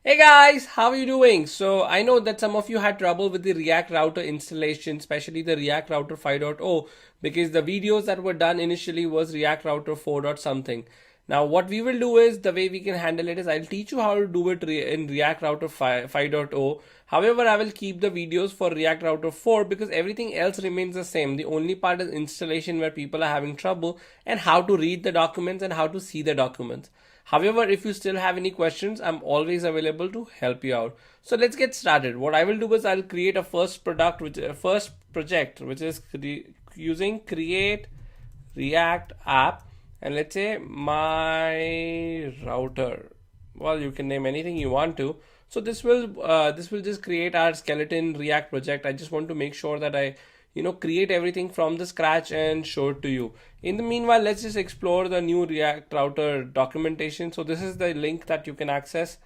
Hey guys, how are you doing? So I know that some of you had trouble with the React Router installation, especially the React Router 5.0, because the videos that were done initially was React Router 4. Something. Now what we will do is, the way we can handle it is, I'll teach you how to do it in React Router 5.0. However, I will keep the videos for React Router 4 because everything else remains the same. The only part is installation where people are having trouble, and how to read the documents and how to see the documents. However, if you still have any questions, I'm always available to help you out. So let's get started. What I will do is I'll create a first project, which is using create React app, and let's say my router. Well, you can name anything you want to. So this will just create our skeleton React project. I just want to make sure that I create everything from the scratch and show it to you. In the meanwhile, let's just explore the new React Router documentation. So this is the link that you can access.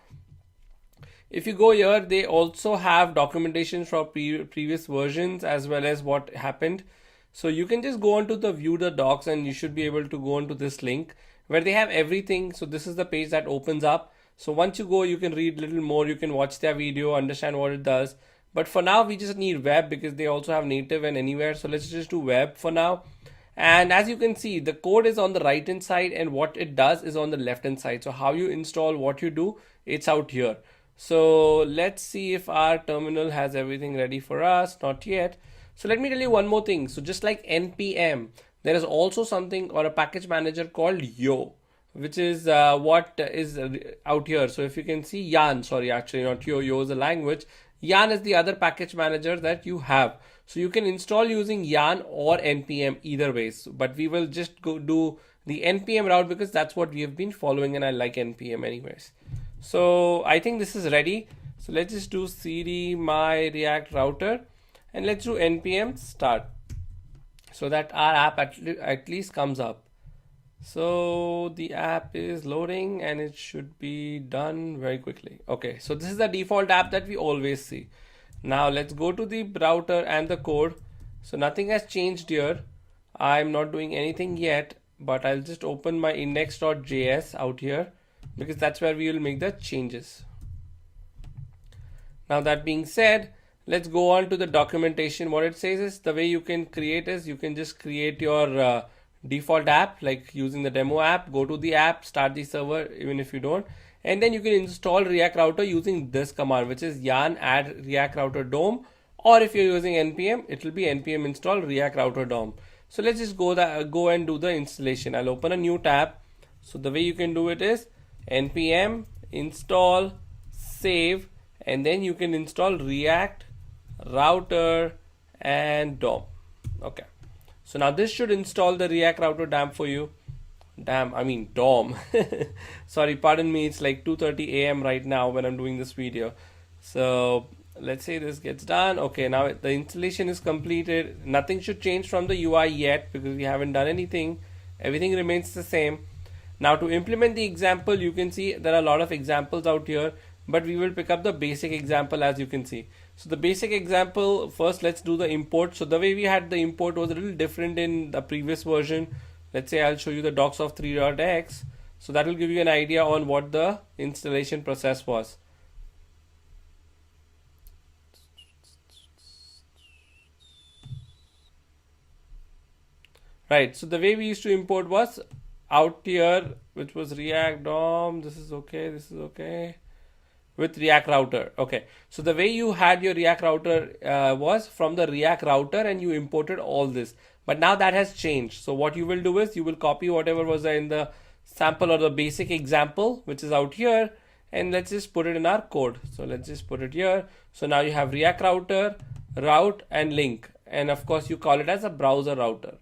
If you go here, they also have documentation for previous versions as well as what happened. So you can just go on to the view the docs, and you should be able to go on to this link where they have everything. So this is the page that opens up. So once you go, you can read a little more, you can watch their video, understand what it does. But for now, we just need web because they also have native and anywhere. So let's just do web for now. And as you can see, the code is on the right hand side and what it does is on the left hand side. So how you install what you do, it's out here. So let's see if our terminal has everything ready for us. Not yet. So let me tell you one more thing. So just like npm, there is also something or a package manager called yo, which is what is out here. So if you can see yarn, sorry, actually not yo is a language. Yarn is the other package manager that you have. So you can install using yarn or npm either ways, but we will just go do the npm route because that's what we have been following and I like npm anyways. So I think this is ready. So let's just do cd my react router and let's do npm start so that our app at least comes up. So the app is loading and it should be done very quickly. Okay, so this is the default app that we always see. Now let's go to the router and the code. So nothing has changed here. I'm not doing anything yet, but I'll just open my index.js out here because that's where we will make the changes. Now that being said, let's go on to the documentation. What it says is the way you can create is you can just create your default app like using the demo app, go to the app, start the server even if you don't, and then you can install React Router using this command, which is yarn add React Router DOM, or if you're using npm, it will be npm install React Router DOM. So let's just go and do the installation. I'll open a new tab. So the way you can do it is npm install save, and then you can install React Router and DOM. Okay. So now this should install the React Router DOM for you. DOM. Sorry, pardon me. It's like 2:30 a.m. right now when I'm doing this video. So let's say this gets done. Okay, now the installation is completed. Nothing should change from the UI yet because we haven't done anything. Everything remains the same. Now to implement the example, you can see there are a lot of examples out here, but we will pick up the basic example as you can see. So the basic example, first let's do the import. So the way we had the import was a little different in the previous version. Let's say I'll show you the docs of 3.x. So that will give you an idea on what the installation process was. Right, so the way we used to import was out here, which was React DOM. This is okay. With React Router. Okay, so the way you had your React Router was from the React Router and you imported all this, but now that has changed. So what you will do is you will copy whatever was in the sample or the basic example, which is out here, and let's just put it in our code. So let's just put it here. So now you have React Router, route and link, and of course you call it as a browser router.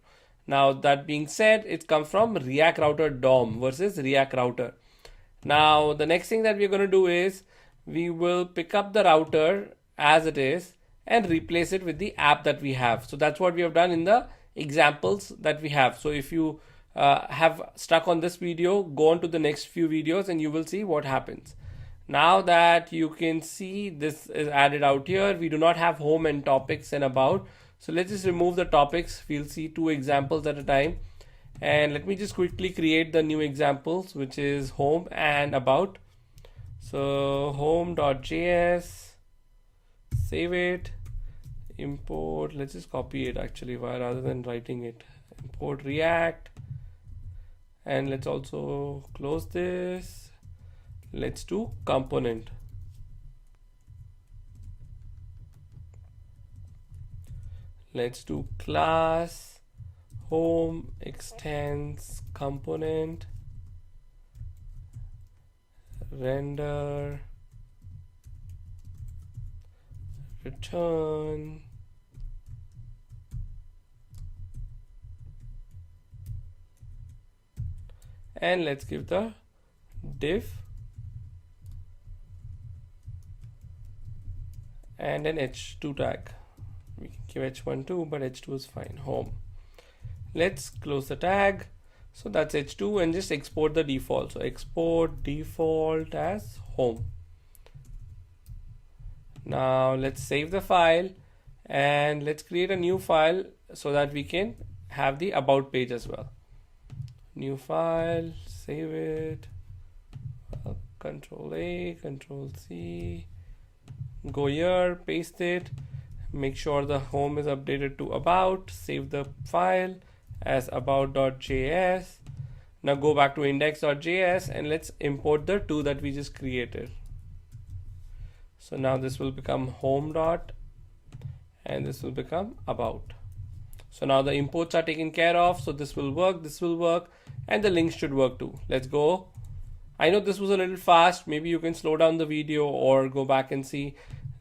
Now that being said, it comes from React Router DOM versus React Router. Now the next thing that we're going to do is we will pick up the router as it is and replace it with the app that we have. So that's what we have done in the examples that we have. So if you have stuck on this video, go on to the next few videos and you will see what happens. Now that you can see this is added out here, we do not have home and topics and about. So let's just remove the topics. We'll see 2 examples at a time. And let me just quickly create the new examples, which is home and about. So home.js, save it, import, let's just copy it actually rather than writing it. Import React, and let's also close this. Let's do component. Let's do class home extends component render return and let's give the div and an h2 tag. We can give h1 too, but h2 is fine. Home. Let's close the tag. So that's h2 and just export the default. So export default as home. Now let's save the file and let's create a new file so that we can have the about page as well. New file, save it, Control A, Control C, go here, paste it, make sure the home is updated to about, save the file as about.js. Now go back to index.js and let's import the two that we just created. So now this will become home dot and this will become about. So now the imports are taken care of. So this will work, and the links should work too. Let's go. I know this was a little fast. Maybe you can slow down the video or go back and see.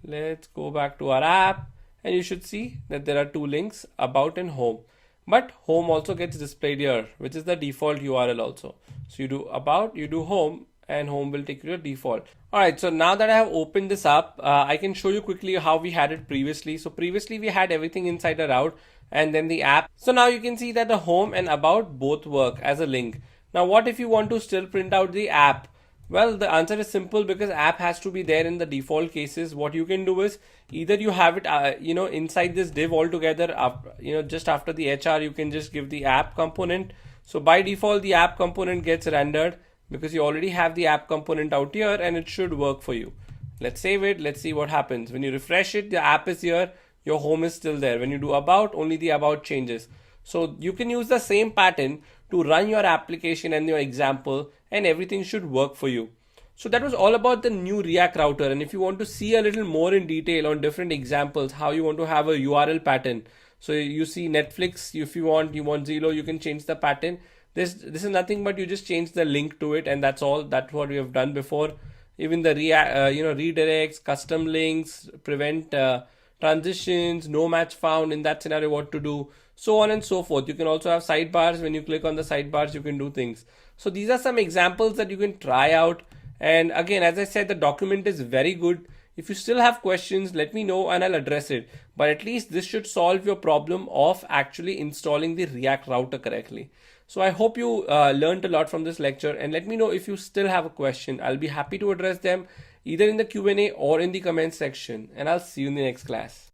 Let's go back to our app and you should see that there are two links, about and home. But home also gets displayed here, which is the default URL also. So you do about, you do home, and home will take you to default. Alright, so now that I have opened this up, I can show you quickly how we had it previously. So previously we had everything inside a route and then the app. So now you can see that the home and about both work as a link. Now what if you want to still print out the app? Well, the answer is simple, because app has to be there in the default cases. What you can do is either you have it inside this div altogether, just after the HR you can just give the app component. So by default the app component gets rendered because you already have the app component out here and it should work for you. Let's save it. Let's see what happens. When you refresh it, the app is here, your home is still there. When you do about, only the about changes. So you can use the same pattern to run your application and your example, and everything should work for you. So that was all about the new React router. And if you want to see a little more in detail on different examples, how you want to have a URL pattern. So you see Netflix, if you want Zillow, you can change the pattern. This is nothing but you just change the link to it, and that's all. That's what we have done before. Even the redirects, custom links, prevent transitions, no match found in that scenario, what to do, so on and so forth. You can also have sidebars. When you click on the sidebars, you can do things. So these are some examples that you can try out. And again, as I said, the document is very good. If you still have questions, let me know and I'll address it. But at least this should solve your problem of actually installing the React router correctly. So I hope you learned a lot from this lecture, and let me know if you still have a question. I'll be happy to address them either in the Q&A or in the comment section, and I'll see you in the next class.